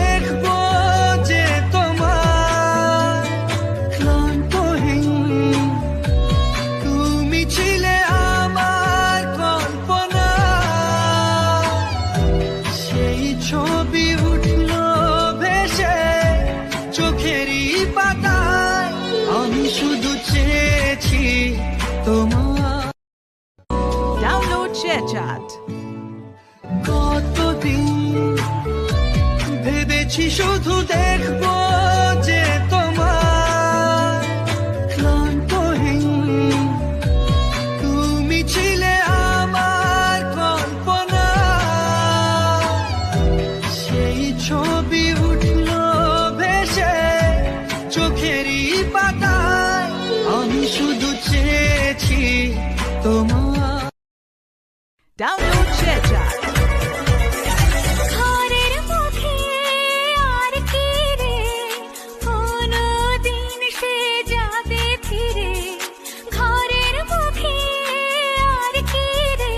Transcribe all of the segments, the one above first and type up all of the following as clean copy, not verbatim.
দেখবো যে তোমার ক্লান্তহীন তুমি ছিলে আমার কল্পনা সেই ছবি উঠল ভেসে চোখেরই পাতায় আমি শুধু চেয়েছি তোমার Download ShareChat. কতদিন ভেবেছি শুধু দেখবো যে তোমার ক্লান্তহীন তুমি ছিলে আমার কল্পনা সেই ছবি উঠল ভেসে চোখেরই পাতায় আমি শুধু চেয়েছি তোমার Download ShareChat. ঘরের মুখে আর কি রে কোনো দিন সে যাবে ফিরে ঘরের মুখে আর কি রে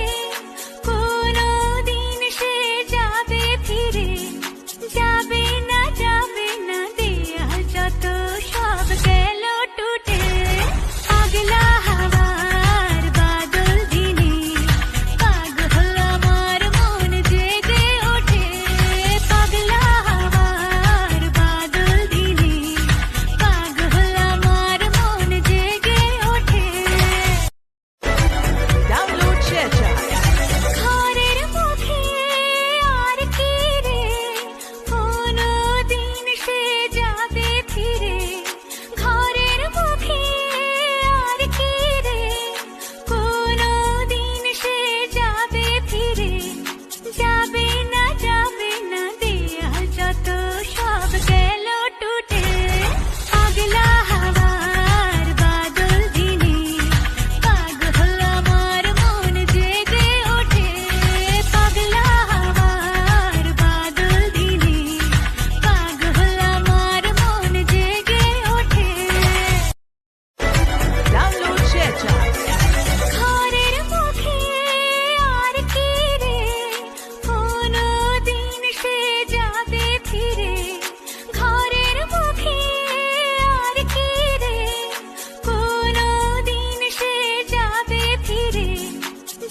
কোনো দিন সে যাবে ফিরে যাবে না দেয়া যত সব গেল টুটে পাগলা হাওয়ার বাদল দিনে পাগল আমার মন জেগে ওঠে পাগলা হাওয়ার বাদল দিনে পাগল আমার মন জেগে ওঠে Download ShareChat. ঘরের মুখে আর কি রে কোনো দিন সে যাবে ফিরে ঘরের মুখে আর কি রে কোনো দিন সে যাবে ফিরে যাবে না দেয়া যত সব গেল টুটে পাগলা হাওয়ার বাদল দিনে পাগল আমার মন জেগে ওঠে পাগলা হাওয়ার বাদল দিনে পাগল আমার মন জেগে ওঠে Download ShareChat. ঘরের মুখে আর কি রে কোনো দিন সে যাবে ফিরে ঘরের মুখে আর কি রে কোনো দিন সে যাবে ফিরে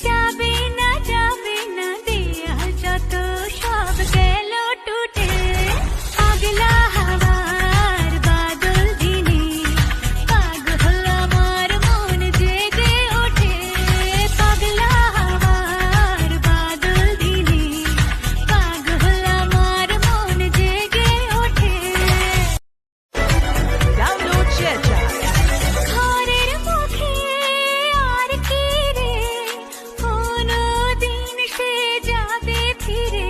যাবে না দেয়া যত সব গেল টুটে পাগলা হাওয়ার বাদল দিনে পাগল আমার মন জেগে ওঠে পাগলা হাওয়ার বাদল দিনে পাগল আমার মন জেগে ওঠে Download ShareChat. ঘরের মুখে আর কি রে কোনো দিন সে যাবে ফিরে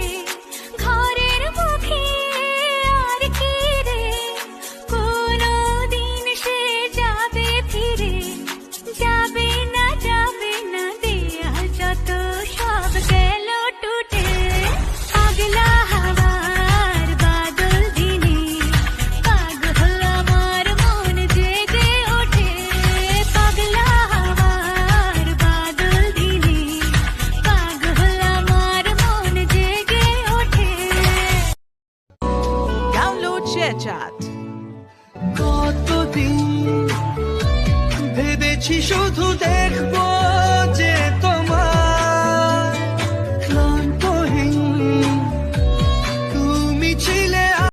ঘরের মুখে আর কি রে কোনো দিন সে যাবে ফিরে যাবে না দেয়া যত সব গেল টুটে পাগলা হাওয়ার বাদল দিনে পাগল আমার মন জেগে ওঠে পাগলা হাওয়ার বাদল দিনে পাগল আমার মন জেগে ওঠে Download ShareChat. কতদিন ভেবেছি শুধু দেখবো